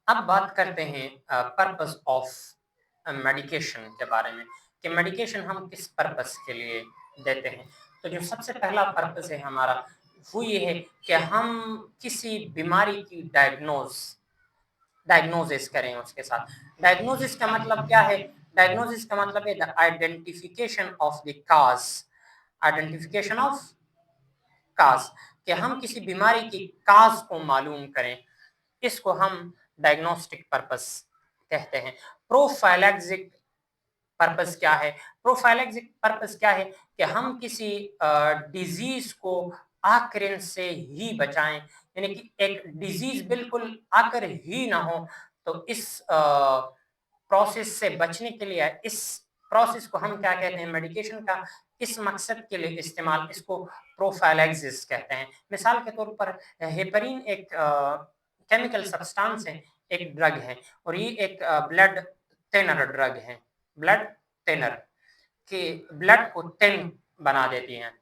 अब बात करते हैं पर्पस ऑफ मेडिकेशन के बारे में कि मेडिकेशन हम किस पर्पस के लिए देते हैं। तो जो सबसे पहला पर्पस है हमारा वो ये है कि हम किसी बीमारी की डायग्नोसिस करें उसके साथ। डायग्नोसिस का मतलब क्या है? डायग्नोसिस का मतलब है the identification of the cause. Identification of cause, कि हम किसी बीमारी की काज को मालूम करें, इसको हम डायग्नोस्टिक पर्पस कहते हैं। प्रोफाइलैक्सिक पर्पस क्या है? प्रोफाइलैक्सिक पर्पस क्या है कि हम किसी डिजीज को आकर से ही बचाएं, यानी कि एक डिजीज बिल्कुल आकर ही ना हो। तो इस प्रोसेस से बचने के लिए इस प्रोसेस को हम क्या कहते हैं? मेडिकेशन का इस मकसद के लिए इस्तेमाल, इसको प्रोफाइलैक्सिस कहते हैं। मिसाल के तौर पर हेपरिन एक केमिकल सब्सटेंस है, एक ड्रग है, और ये एक ब्लड थिनर ड्रग है। ब्लड थिनर कि ब्लड को थिन बना देती हैं,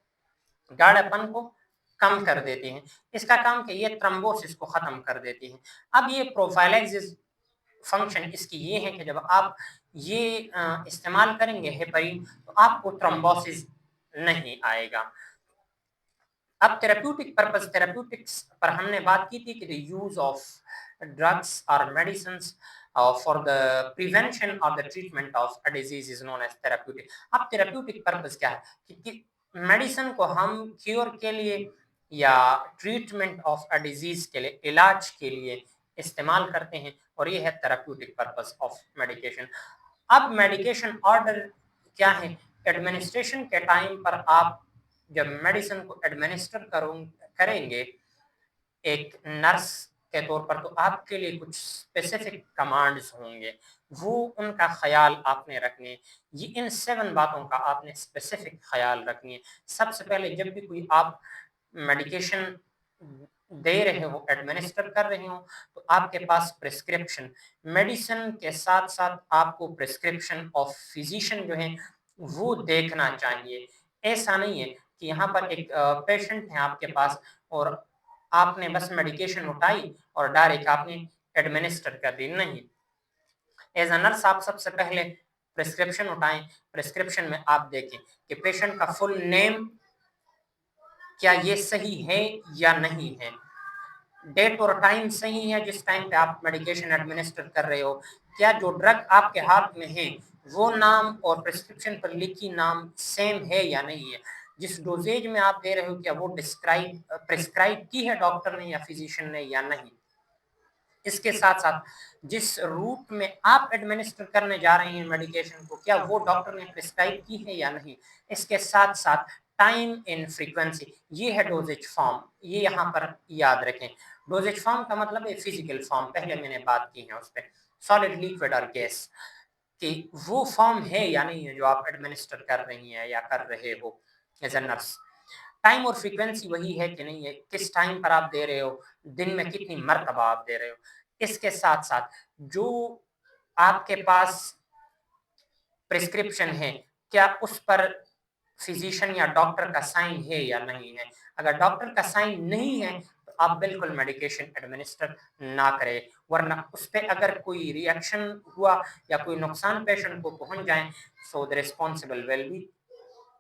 गाढ़ापन को कम कर देती हैं। इसका काम कि ये थ्रोम्बोसिस को खत्म कर देती हैं। अब ये प्रोफाइलैक्सिस फंक्शन इसकी ये है कि जब आप ये इस्तेमाल करेंगे हेपरिन, तो आपको थ्रोम्बोसिस नहीं आएगा। अब थेरेप्यूटिक पर्पस, थेरेप्यूटिक्स पर हमने बात की थी कि द यूज ऑफ ड्रग्स और मेडिसिन्स फॉर द प्रिवेंशन और the treatment of a disease is known as therapeutic. अब थेरेप्यूटिक पर्पस क्या है कि मेडिसिन को हम क्योर के लिए या ट्रीटमेंट ऑफ अ डिजीज के लिए, इलाज के लिए इस्तेमाल करते हैं, और ये है थेरेप्यूटिक पर्पस ऑफ मेडिकेशन। अब मेडिकेशन ऑर्डर क्या है? एडमिनिस्ट्रेशन के टाइम पर आप जब मेडिसिन को एडमिनिस्टर करेंगे एक नर्स के तौर पर, तो आपके लिए कुछ स्पेसिफिक कमांड्स होंगे, वो उनका ख्याल आपने रखने। ये इन 7 बातों का आपने स्पेसिफिक ख्याल रखनी है। सबसे पहले जब भी कोई आप मेडिकेशन दे रहे हो, एडमिनिस्टर कर रहे हो, तो आपके पास प्रिस्क्रिप्शन, मेडिसिन के साथ साथ आपको प्रिस्क्रिप्शन ऑफ फिजिशियन जो है वो देखना चाहिए। ऐसा नहीं है कि यहाँ पर एक पेशेंट है आपके पास और आपने बस मेडिकेशन उठाई और डायरेक्ट आपने एडमिनिस्टर कर दी। नहीं, एज अ नर्स आप सबसे पहले प्रिस्क्रिप्शन उठाएं। प्रिस्क्रिप्शन में आप देखें कि पेशेंट का फुल नेम क्या ये सही है या नहीं है, डेट और टाइम सही है जिस टाइम पे आप मेडिकेशन एडमिनिस्टर कर रहे हो, क्या जो ड्रग आपके हाथ में है वो नाम और प्रिस्क्रिप्शन पर लिखी नाम सेम है या नहीं है, जिस डोजेज में आप दे रहे हो क्या वो प्रिस्क्राइब की है डॉक्टर ने या फिजिशियन ने या नहीं। इसके साथ साथ जिस रूट में आप एडमिनिस्टर करने जा रहे हैं मेडिकेशन को, क्या वो डॉक्टर ने प्रिस्क्राइब की है या नहीं। इसके साथ साथ टाइम इन फ्रीक्वेंसी, ये है डोजेज फॉर्म, ये यहाँ पर याद रखें। डोजेज फॉर्म का मतलब है फिजिकल फॉर्म, पहले मैंने बात की है उस पर, सॉलिड, लिक्विड और गैस, कि वो फॉर्म है या नहीं है जो आप एडमिनिस्टर कर रही हैं या कर रहे हो एज ए नर्स। टाइम और फ्रीक्वेंसी वही है कि नहीं है, किस टाइम पर आप दे रहे हो, दिन में कितनी मरतबा आप दे रहे हो। इसके साथ साथ जो आपके पास प्रिस्क्रिप्शन है, क्या उस पर फिजिशियन या डॉक्टर का साइन है या नहीं है। अगर डॉक्टर का साइन नहीं है तो आप बिल्कुल मेडिकेशन एडमिनिस्टर ना करें, वरना उस पर अगर कोई रिएक्शन हुआ या कोई नुकसान पेशेंट को पहुंच जाए, so the responsible will be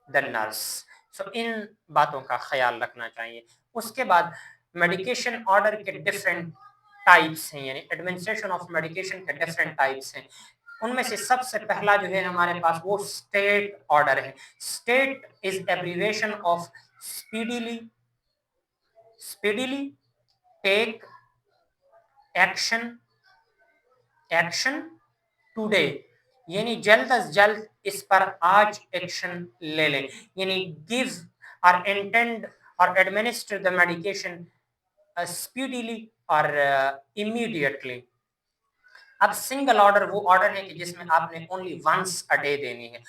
the nurse. So इन बातों का ख्याल रखना चाहिए। उसके बाद मेडिकेशन ऑर्डर के डिफरेंट टाइप्स हैं, यानी एडमिनिस्ट्रेशन ऑफ मेडिकेशन के डिफरेंट टाइप्स हैं। उनमें से सबसे पहला जो है हमारे पास वो स्टेट ऑर्डर है। Stat is abbreviation of speedily, speedily take action, action today, यानी जल्द अज जल्द इस पर आज एक्शन ले लें, यानी गिव और इंटेंड और एडमिनिस्टर द मेडिकेशन स्पीडीली और इमीडिएटली। अब सिंगल ऑर्डर वो ऑर्डर है कि जिसमें आपने ओनली वंस अ डे देनी है।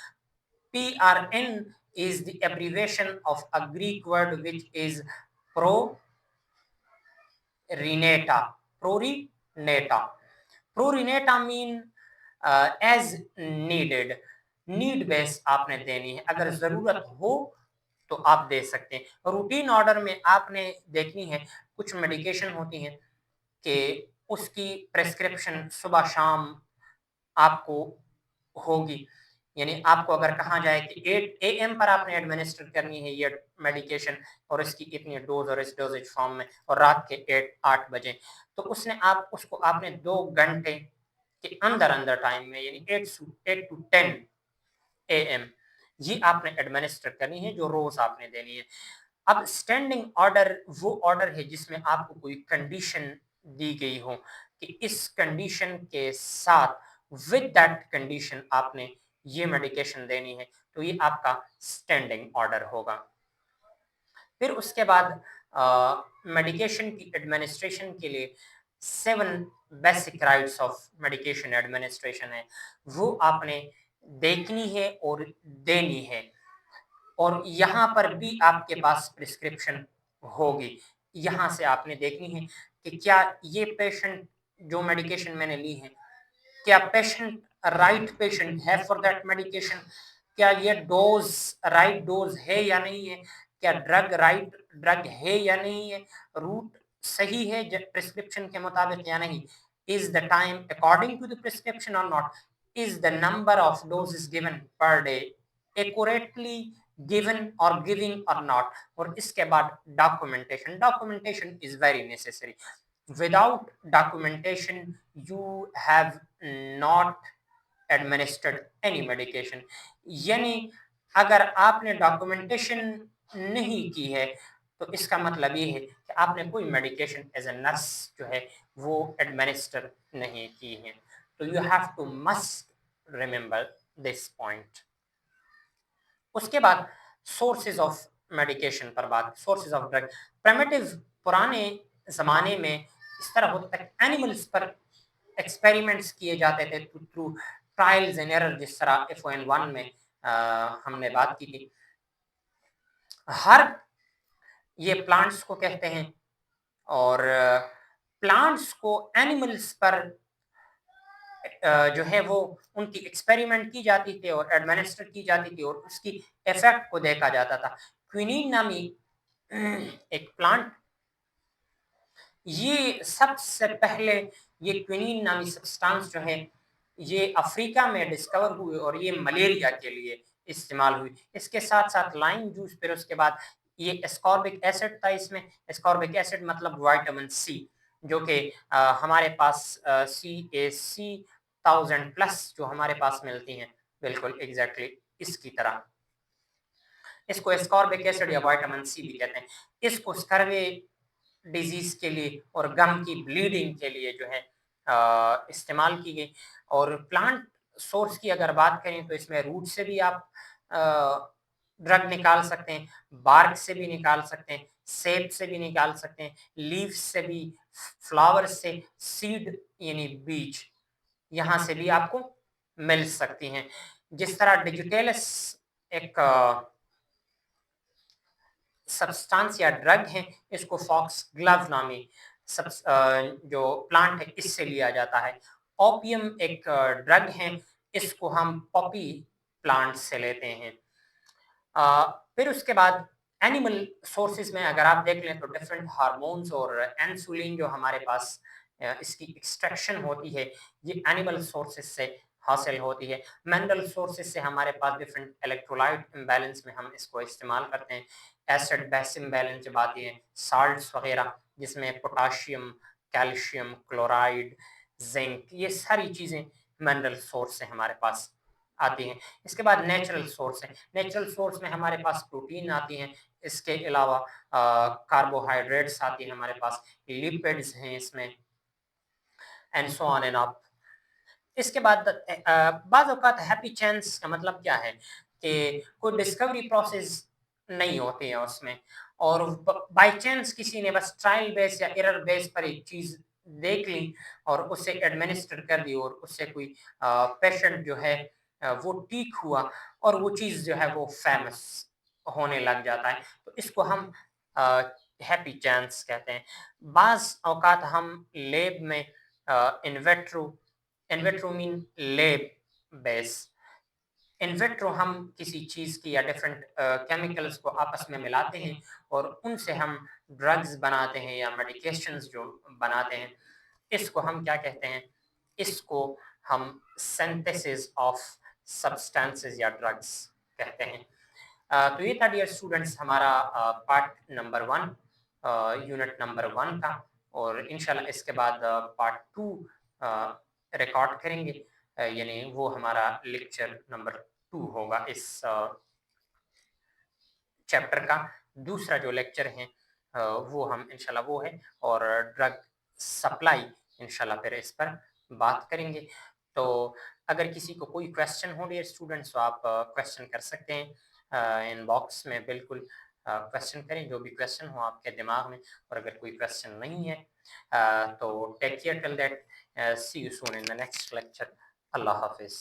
PRN is the abbreviation of a Greek word which is prorinata. Prorinata. Prorinata mean as needed. Need base आपने देनी है, अगर जरूरत हो तो आप दे सकते हैं। रूटीन ऑर्डर में आपने देखनी है, कुछ मेडिकेशन होती हैं कि उसकी प्रेस्क्रिप्शन सुबह शाम आपको होगी। यानी आपको अगर कहा जाए कि 8 AM पर आपने एडमिनिस्टर करनी है ये मेडिकेशन और इसकी इतनी डोज और इस डोजेज फॉर्म में, और रात के 8 बजे, तो उसने आप उसको आपने 2 घंटे के अंदर अंदर टाइम में, यानी 8 to 10 AM ये आपने एडमिनिस्टर करनी है, जो रोज आपने देनी है। अब स्टैंडिंग ऑर्डर वो ऑर्डर है जिसमें आपको कोई कंडीशन दी गई हो कि इस कंडीशन के साथ, विद दैट कंडीशन आपने ये मेडिकेशन देनी है, तो ये आपका स्टैंडिंग ऑर्डर होगा। फिर उसके बाद मेडिकेशन की एडमिनिस्ट्रेशन के लिए 7 basic rights of medication administration है, वो आपने देखनी है और देनी है। और यहाँ पर भी आपके पास प्रिस्क्रिप्शन होगी। यहाँ से आपने देखनी है कि क्या ये पेशेंट जो मेडिकेशन मैंने ली है, क्या पेशेंट राइट पेशेंट है फॉर दैट मेडिकेशन, क्या ये डोज राइट डोज है या नहीं है, क्या ड्रग राइट ड्रग है या नहीं है, रूट सही है प्रिस्क्रिप्शन के मुताबिक या नहीं, is the time according to the prescription or not, is the number of doses given per day accurately given or giving or not. और इसके बाद documentation is very necessary. without documentation you have not administered any medication। यानी अगर आपने documentation नहीं की है तो इसका मतलब ये है कि आपने कोई मेडिकेशन एज ए नर्स जो है वो एडमिनिस्टर नहीं की है। तो you have to must remember this point. उसके बाद सोर्सेज ऑफ मेडिकेशन पर बात, सोर्सेज ऑफ ड्रग। प्रिमिटिव पुराने ज़माने में इस तरह होता था, एनिमल्स पर एक्सपेरिमेंट्स किए जाते थे थ्रू ट्रायल्स एंड एरर, जिस तरह FON1 में हमने बात की थी। हर ये प्लांट्स को कहते हैं और प्लांट्स को एनिमल्स पर जो है वो उनकी एक्सपेरिमेंट की जाती थी और एडमिनिस्टर की जाती थी और उसकी इफेक्ट को देखा जाता था। क्विनीन नामी एक प्लांट, ये सबसे पहले ये क्विनीन नामी सब्सटेंस जो है ये अफ्रीका में डिस्कवर हुई और ये मलेरिया के लिए इस्तेमाल हुई। इसके साथ साथ लाइम जूस, फिर उसके बाद ये एस्कॉर्बिक एसिड था। इसमें एस्कॉर्बिक एसिड मतलब विटामिन सी, जो कि हमारे पास CAC 1000+ जो हमारे पास मिलती हैं, बिल्कुल एग्जैक्टली इसकी तरह। इसको एस्कॉर्बिक एसिड या विटामिन सी भी कहते हैं। इसको स्कर्वे डिजीज के लिए और गम की ब्लीडिंग के लिए जो है इस्तेमाल की गई। और प्लांट सोर्स की अगर बात करें तो इसमें रूट से भी आप ड्रग निकाल सकते हैं, बार्क से भी निकाल सकते हैं, सेब से भी निकाल सकते हैं, लीव से भी, फ्लावर से, सीड यानी बीज, यहाँ से भी आपको मिल सकती हैं। जिस तरह डिजिटेलस एक सब्सटेंस या ड्रग है, इसको फॉक्स ग्लव नामी जो प्लांट है इससे लिया जाता है। ओपियम एक ड्रग है, इसको हम पॉपी प्लांट से लेते हैं। फिर उसके बाद एनिमल सोर्सेज में अगर आप देख लें तो डिफरेंट हार्मोन्स और इंसुलिन जो हमारे पास इसकी एक्सट्रैक्शन होती है, ये एनिमल सोर्सेज से हासिल होती है। मिनरल सोर्सेज से हमारे पास डिफरेंट इलेक्ट्रोलाइट इम्बैलेंस में हम इसको इस्तेमाल करते हैं। एसिड बेस इम्बैलेंस जब आती है, साल्ट्स वगैरह जिसमें पोटाशियम, कैल्शियम, क्लोराइड, जिंक, ये सारी चीज़ें मिनरल सोर्स से हमारे पास आती हैं। इसके बाद नेचुरल सोर्स है। नेचुरल सोर्स में हमारे पास प्रोटीन आती हैं, इसके अलावा कार्बोहाइड्रेट्स आती हैं हमारे पास, लिपिड्स हैं इसमें, and so on and up. इसके बाद बाज़ औक़ात हैप्पी चांस का मतलब क्या है कि कोई डिस्कवरी प्रोसेस नहीं होती है उसमें, और बाय चांस किसी ने बस ट्रायल बेस या एरर बेस पर एक चीज़ देख ली और उसे एडमिनिस्टर कर दी और उससे कोई पेशेंट जो है वो ठीक हुआ और वो चीज़ जो है वो फेमस होने लग जाता है, तो इसको हम हैप्पी चांस कहते हैं। बाज़ औक़ात हम लैब में in vitro, in vitro mean lab base, in vitro हम किसी चीज़ की या डिफरेंट केमिकल्स को आपस में मिलाते हैं और उनसे हम ड्रग्स बनाते हैं या मेडिकेशंस जो बनाते हैं। اس کو ہم کیا کہتے ہیں؟ اس کو ہم سینتھیسس آف سبسٹانسز یا ڈرگس کہتے ہیں۔ تو یہ تھا ڈیئر اسٹوڈنٹس ہمارا پارٹ نمبر 1 یونٹ نمبر 1 کا، اور انشاءاللہ اس کے بعد پارٹ 2 ریکارڈ کریں گے، یعنی وہ ہمارا لیکچر نمبر 2 ہوگا اس چیپٹر کا۔ دوسرا جو لیکچر ہے وہ ہم انشاءاللہ وہ ہے، اور ڈرگ سپلائی انشاءاللہ پھر اس پر بات کریں گے۔ تو اگر کسی کو کوئی کویسچن ہو ڈیئر اسٹوڈنٹس تو آپ کویسچن کر سکتے ہیں ان باکس میں، بالکل کویسچن کریں جو بھی کویسچن ہو آپ کے دماغ میں، اور اگر کوئی کویسچن نہیں ہے تو take care till that, see you soon in the next lecture. اللہ حافظ۔